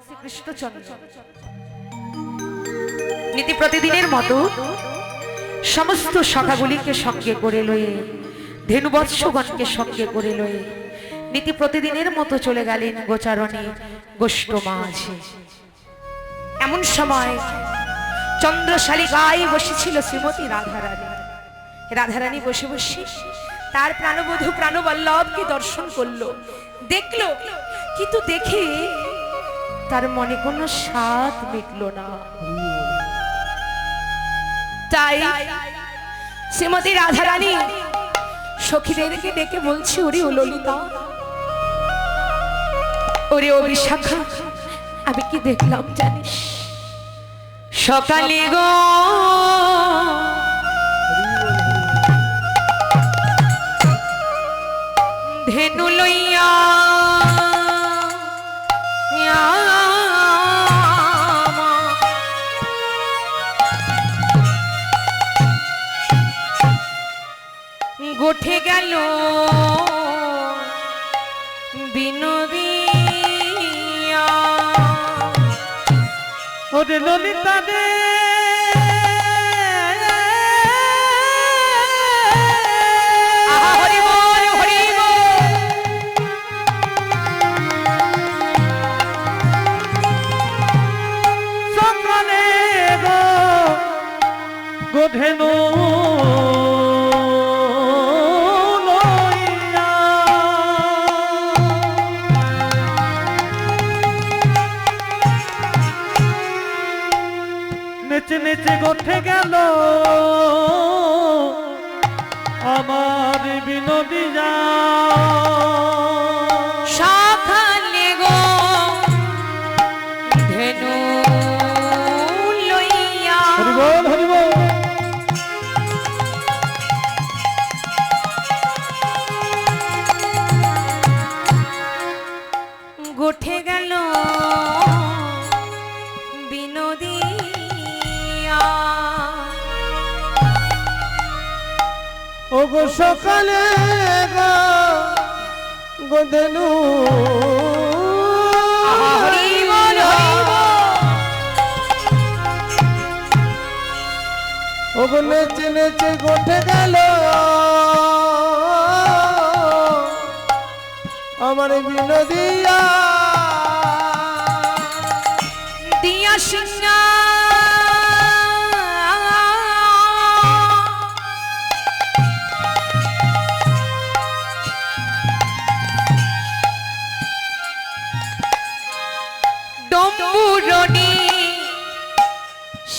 শ্রীকৃষ্ণচন্দ্র নীতি প্রতিদিনের মতো সমস্ত সখাগুলিকে সঙ্গে করে লয়ে ধেনুবৎসগণকে সঙ্গে করে লয়ে নীতি প্রতিদিনের মতো চলে গেলেন গোচারণে গোষ্ঠ মাঝে। এমন সময় চন্দ্রশালিকায় বসেছিল শ্রীমতী রাধারানী। রাধারানী বসে বসে তার প্রাণবধূ প্রাণবল্লভকে দর্শন করলো, দেখলো, কিন্তু দেখে তার মনে কোনো স্বাদ মিটল না। তাই শ্রীমতী রাধারানী সখীদেরকে ডেকে বলছে, ওরে ও ললিতা, ওরে ও বিশাখা, আমি কি দেখলাম জানিস? সকালে গো ধেনু লইয়া গোঠে গেল বিনোদিয়া। ওরে ললিতা রে হরি বল হরি বল। সকালে গো গোধেনু লইয়া নেচে নেচে গোঠে গেল আমার বিনোদিয়া। সকালে গো ধেনু লইয়া। হরি বল হরি বল। গোঠে গেল বিনোদিয়া। ও গো সকালে গো গোধেনু হরি বল হরি বল। ও গো নেচে নেচে গোঠে গেল আমার বিনোদিয়া। দিয়া সিংহা ডম্বুরণী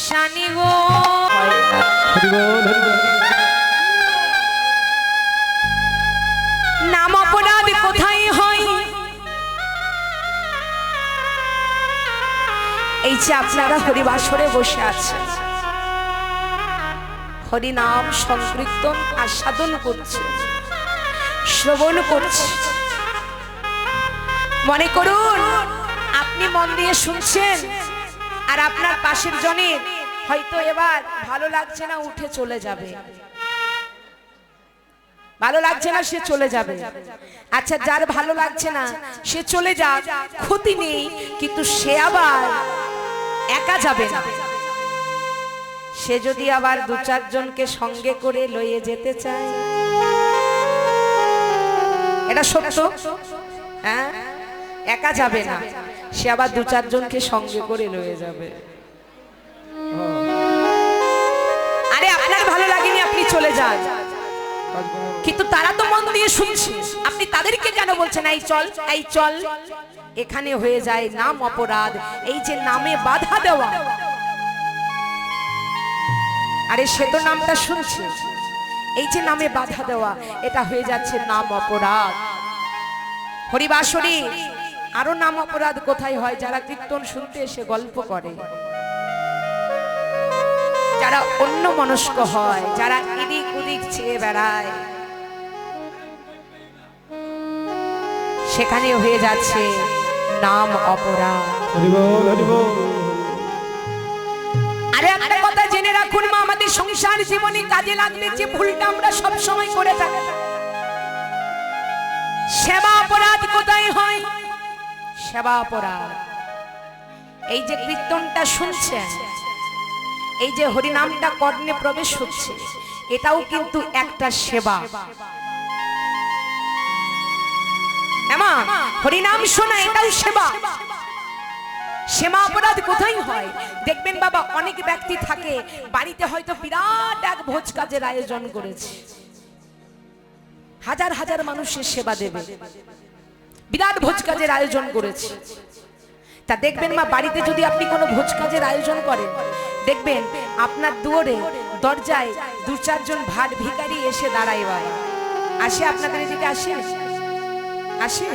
শানি গো। হরি বল হরি বল। নাম অপরাধ কোথায় হয়? এই যে আপনারা হরিবাসরে বসে আছেন, হরি নাম সংকীর্তন আস্বাদন করছে, শ্রবণ করছে। মনে করুন আপনি মন দিয়ে শুনছেন, আর আপনার পাশের জনে হয়তো এবার ভালো লাগছে না, উঠে চলে যাবে। ভালো লাগছে না, সে চলে যাবে। আচ্ছা, যার ভালো লাগছে না সে চলে যাক, ক্ষতি নেই, কিন্তু সে আবার একা যাবে না। সে যদি আবার দু চারজনকে সঙ্গে করে লইয়ে যেতে চায়, এটা সত্য, হ্যাঁ, একা যাবে না, সে আবার দু চারজনকে সঙ্গে করে লয়ে যাবে। আরে আপনার ভালো লাগেনি, আপনি চলে যান, কিন্তু তারা তো মন দিয়ে শুনছে, আপনি তাদেরকে কেন বলছেন এই চল এই চল? এখানে হয়ে যায় নাম অপরাধ। এই যে নামে বাধা দেওয়া, আরে সে তো নামটা শুনছে, এই যে নামে বাধা দেওয়া, এটা হয়ে যাচ্ছে নাম অপরাধ। হরিবাসরে আরো নাম অপরাধ কোথায় হয়? যারা কীর্তন শুনতে এসে গল্প করে, যারা অন্য মনস্ক হয়, যারা এদিক ওদিক চেয়ে বেড়ায়, সেখানে হয়ে যাচ্ছে নাম অপরাধ। হরি বল হরি বল। আরে একটা কথা জেনে রাখুন মা, আমাদের সংসার জীবনে কাজে লাগলে যে ভুলটা আমরা সব সময় করে থাকি, সেবা অপরাধ কোথায় হয়? সেবা অপরাধ। এই যে কীর্তনটা শুনছেন, এই যে হরিনামটা কর্ণে প্রবেশ হচ্ছে, এটাও কিন্তু একটা সেবা। এমা হরিনাম শোনা এটাও সেবা। সেবা অপরাধ কোথায় হয় দেখবেন বাবা, অনেক ব্যক্তি থাকে বাড়িতে হয়তো বিরাট এক ভোজ কাজের আয়োজন করেছে, হাজার হাজার মানুষের সেবা দেবে, বিরাট ভোজ কাজের আয়োজন করেছে। তা দেখবেন মা, বাড়িতে যদি আপনি কোনো ভোজ কাজের আয়োজন করেন, দেখবেন আপনার দুয়ারে দরজায় দু চারজন ভাট ভিখারি এসে দাঁড়ায়। বাবা আসে, আপনাদের এদিকে আসে আসে,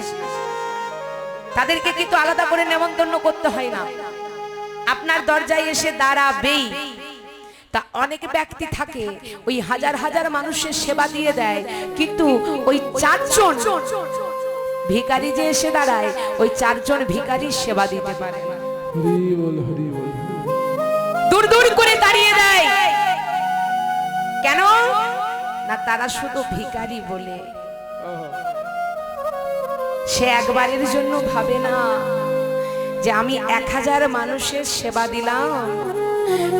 তাদেরকে কিন্তু আলাদা করে নেমন্তন্ন করতে হয় না, আপনার দরজায় এসে দাঁড়াবেই। তা অনেক ব্যক্তি থাকে ওই হাজার হাজার মানুষের সেবা দিয়ে দেয়, কিন্তু ওই চারজন ভিখারি যে এসে দাঁড়ায়, ওই চারজন ভিখারির সেবা দিতে পারে না, হরি বল হরি বল। দূর দূর করে দাঁড়িয়ে দেয়। কেন না, তারা শুধু ভিখারি বলে, সে একবারের জন্য ভাবে না যে আমি 1000 মানুষের সেবা দিলাম,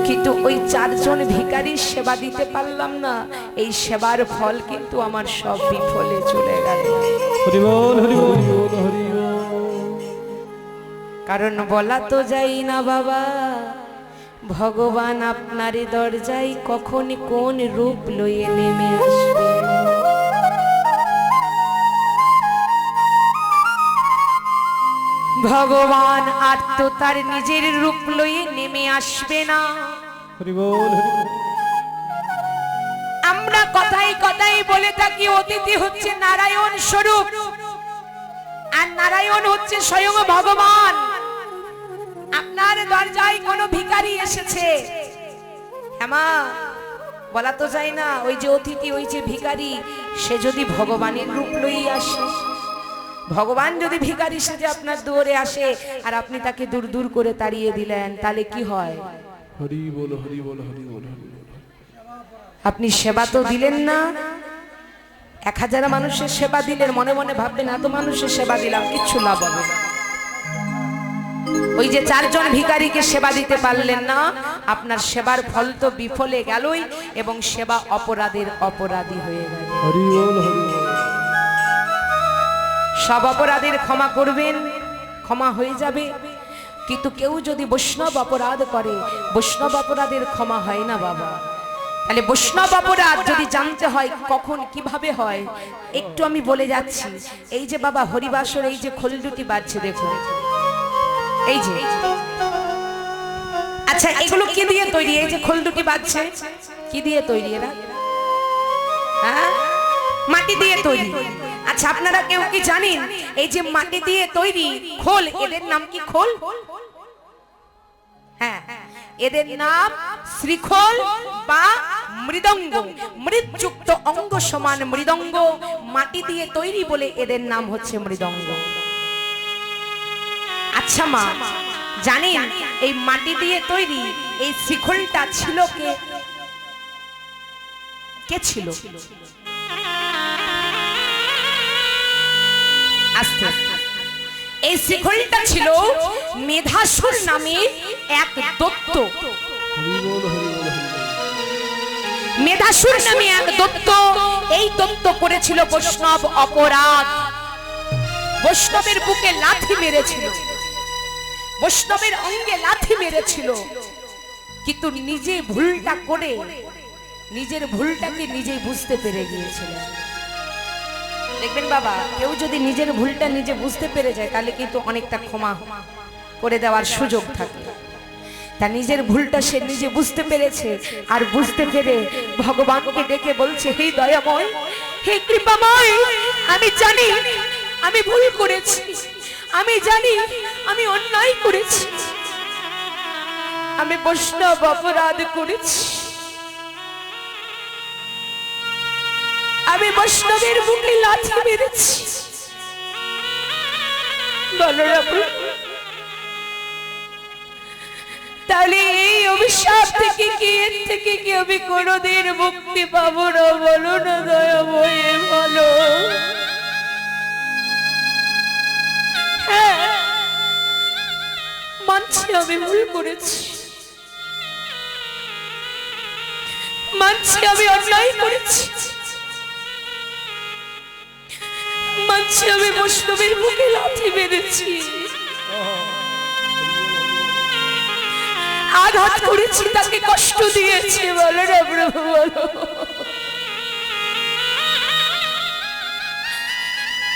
কিন্তু ওই চারজন ভিখারির সেবা দিতে পারলাম না, এই সেবার ফল কিন্তু আমার সব বিফলে চলে গেল। হরি বল হরি বল হরি বল। কারণ বলা তো যায় না বাবা, ভগবান আপনার দরজায় কখন কোন রূপ লইয়ে নেমে আসবে। ভগবান আর তো তার নিজের রূপ লইয়ে নেমে আসবে না। হরি বল হরি বল। আমরা কথায় কথায় বলে থাকি অতিথি হচ্ছে নারায়ণ স্বরূপ, আর নারায়ণ হচ্ছে স্বয়ং ভগবান। আপনার দরজায় কোনো ভিখারি এসেছে, হ্যাঁ বলা তো যায় না, ওই যে অতিথি ওই যে ভিখারি, সে যদি ভগবানের রূপ লইয়ে আসে, ভগবান যদি ভিখারি সেজে আপনার দুয়ারে আসে আর আপনি তাকে দূর দূর করে তাড়িয়ে দিলেন, তাহলে কি হয়? হরি বল হরি বল হরি বল হরি বল। আপনি সেবা তো দিলেন না। 1000 মানুষের সেবা দিলেন, মনে মনে ভাববেন এত মানুষের সেবা দিলাম, কিচ্ছু লাভ হবে না। ওই যে চারজন ভিখারিকে সেবা দিতে পারলেন না, আপনার সেবার ফল তো বিফলে গেলই, এবং সেবা অপরাধের অপরাধী হয়ে গেল। হরি বল হরি বল। সব অপরাধের ক্ষমা করবেন, ক্ষমা হয়ে যাবে, কিন্তু কেউ যদি বৈষ্ণব অপরাধ করে, বৈষ্ণব অপরাধের ক্ষমা হয় না বাবা। তাহলে বৈষ্ণব অপরাধ যদি জানতে হয় কখন কিভাবে হয়, একটু আমি বলে যাচ্ছি। এই যে বাবা হরিবাসর এই যে খোলদুটি বাজছে, দেখুন এই যে, আচ্ছা এগুলো কি দিয়ে তৈরি? এই যে খোলদুটি বাজছে কি দিয়ে তৈরি এরা? হ্যাঁ, মাটি দিয়ে তৈরি। আচ্ছা আপনারা কেউ কি জানেন এই যে মাটি দিয়ে তৈরি খোল, এদের নাম কি খোল? হ্যাঁ, এদের নাম শ্রীখোল বা মৃদঙ্গ। মৃৎযুক্ত অঙ্গ সমান মৃদঙ্গ, মাটি দিয়ে তৈরি বলে এদের নাম হচ্ছে মৃদঙ্গ। আচ্ছা মা জানেন এই মাটি দিয়ে তৈরি এই শ্রীখোলটা ছিল কে? কে ছিল? আস্তে এই শ্রীখোলটা ছিল মেধাসুর নামে এক দৈত্য। মেধাসুর নামে এক দৈত্য, এই দৈত্য করেছিল বৈষ্ণব অপরাধ। বৈষ্ণবের বুকে লাথি মেরেছিল, বৈষ্ণবের অঙ্গে লাথি মেরেছিল, কিন্তু নিজে ভুলটা করে নিজের ভুলটাকে নিজেই বুঝতে পেরে গিয়েছিল। দেখবেন বাবা, কেউ যদি নিজের ভুলটা নিজে বুঝতে পেরে যায়, তাহলে কিন্তু অনেকটা ক্ষমা করে দেওয়ার সুযোগ থাকে। তা নিজের ভুলটা সে নিজে বুঝতে পেরেছে, আর বুঝতে পেরে ভগবানকে ডেকে বলছে, হে দয়াময়, হে কৃপাময়, আমি জানি আমি ভুল করেছি, আমি জানি আমি অন্যায় করেছি, আমি বৈষ্ণব অপরাধ করেছি, আমি বৈষ্ণবের বুকে লাথি মেরেছি। তাহলে এই অভিশাপ থেকে কি, এর থেকে কি আমি কোনোদিন মুক্তি পাবো না? বলো না দয়াময়, বলো। মানছি আমি ভুল করেছি, মানছি আমি অন্যায় করেছি, মানছি আমি বৈষ্ণবের বুকে লাথি মেরেছি, আঘাত করেছি, তাকে কষ্ট দিয়েছি। বলো না প্রভু, বলো।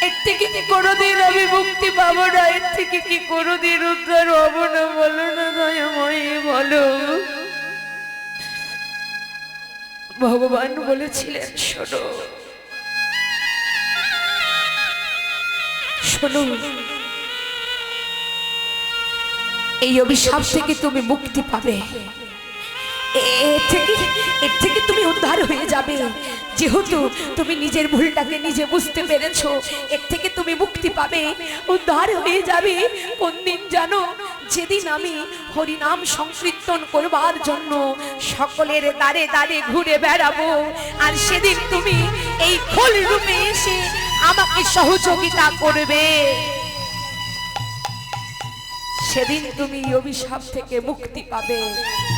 এর থেকে কি কোনোদিন আমি মুক্তি পাবো না? এর থেকে কি কোনোদিন উদ্ধার হবো না? বলো না দয়াময়ী, বলো। ভগবান বলেছিলেন, শোনো শোনো, এই অভিশাপ থেকে তুমি মুক্তি পাবে, এর থেকে তুমি উদ্ধার হয়ে যাবে। যেহেতু তুমি নিজের ভুলটাকে নিজে বুঝতে পেরেছো, এর থেকে তুমি মুক্তি পাবে, উদ্ধার হয়ে যাবে। কোন দিন জানো? যেদিন আমি হরিনাম সংকীর্তন করবার জন্য সকলের দ্বারে দ্বারে ঘুরে বেড়াবো, আর সেদিন তুমি এই খোল রূপে এসে আমাকে সহযোগিতা করবে, সেদিন তুমি অভিশাপ থেকে মুক্তি পাবে,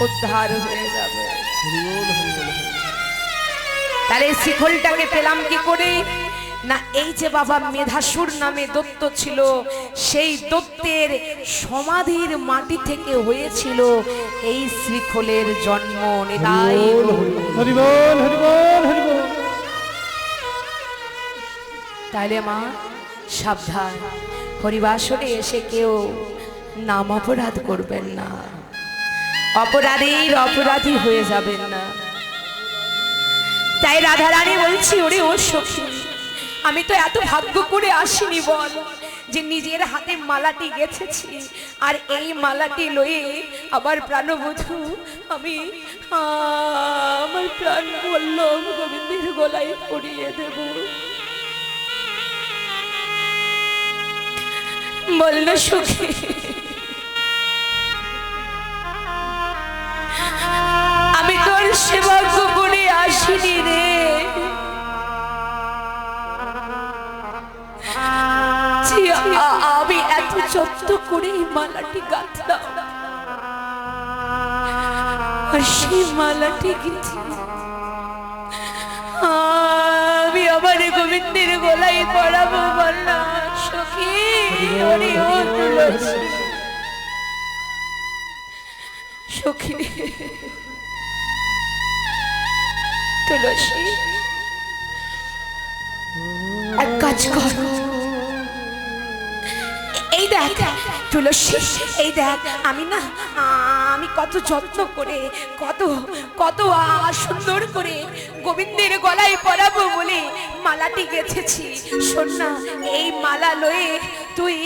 উদ্ধার হয়ে যাবে। তাহলে শিখলটাকে পেলাম কি করে? না, এই যে বাবা মেধাসুর নামে দৈত্য ছিল, সেই দৈত্যের সমাধির মাটি থেকে হয়েছিল এই শ্রীখোলের জন্ম। নিতাই হরি বল, হরি বল, হরি বল। তাইলে মা সাবধান, হরিবাসরে এসে কেউ নাম অপরাধ করবেন না, অপরাধীর অপরাধী হয়ে যাবেন না। তাই রাধারানী বলছি, ওরে ও সখী, আমি তো এত ভাগ্য করে আসিনি বল, যে নিজের হাতে মালাটি গেঁথেছি, আর এই মালাটি লয়ে আমার প্রাণবধূ আমি আমার প্রাণ বল্লভ গোবিন্দের গলায় পরিয়ে দেব। বলল সখী, আমি তোর সেবা করে আসিনি রে, আমি এত যত্ন করে এই মালাটি গাঁথলাম, আর সেই মালাটি গেঁথে আমি আমার গোবিন্দের গলায় পড়াবো। বললাম সখী, ওরে ও তুলসী, সখী তুলসী, এক কাজ কর, এই দেখ তুলসী, এই দেখ আমি কত যত্ন করে, কত সুন্দর করে গোবিন্দের গলায় পরাবো বলে মালাটি গেঁথেছি। শোন না, এই মালা লয়ে তুই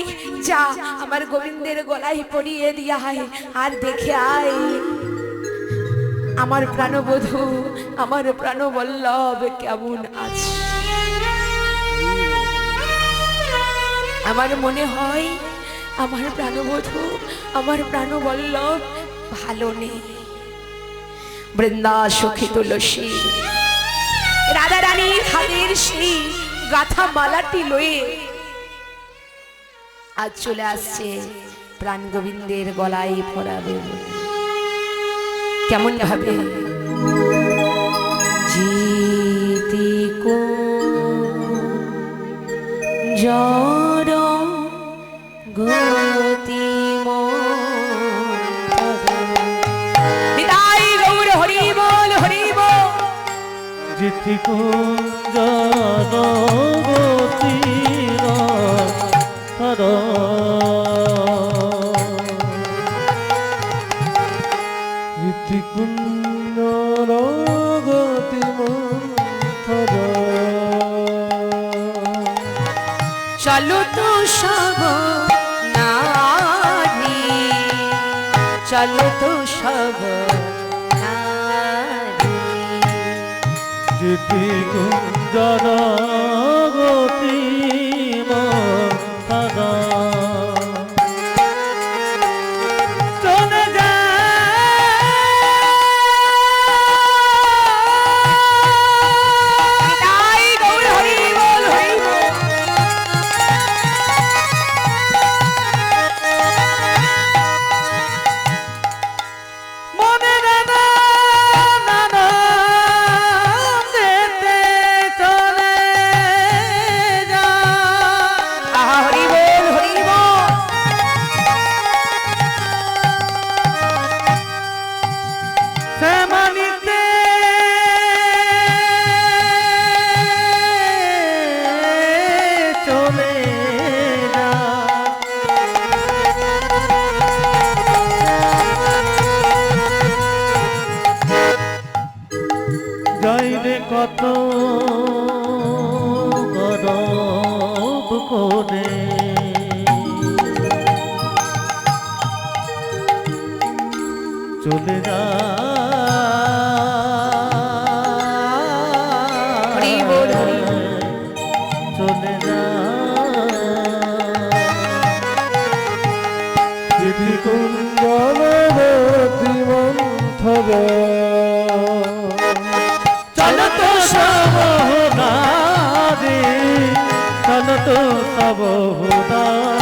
যা আমার গোবিন্দের গলায় পরিয়ে দিয়া আয়, আর দেখে আয় আমার প্রাণবধূ, আমার প্রাণবল্লভ কেমন আছে। আমার মনে হয় আমার প্রাণবধূ, আমার প্রাণবল্লভ ভালো নেই। বৃন্দা সখী তুলসী রাধা রানীর হাতের সেই গাথা মালাটি লয়ে আজ চলে আসছে প্রাণ গোবিন্দের গলায় পরাবে। কেমন ভাবে? জিতি কো জড় গতি নিতাই গৌর হরি বল, হরি বল। জিতি কো জড় গতি চলো তো সব নারী, চলো তো সব নারী, জিতি কুঞ্জর গতি মথরা কত গরব করে চলে যা হরি বল, হরি বল। চলে যা চিঠি কুঞ্জবতী মন্থরে চলো তো সবহদারি চলো তো সবহদারি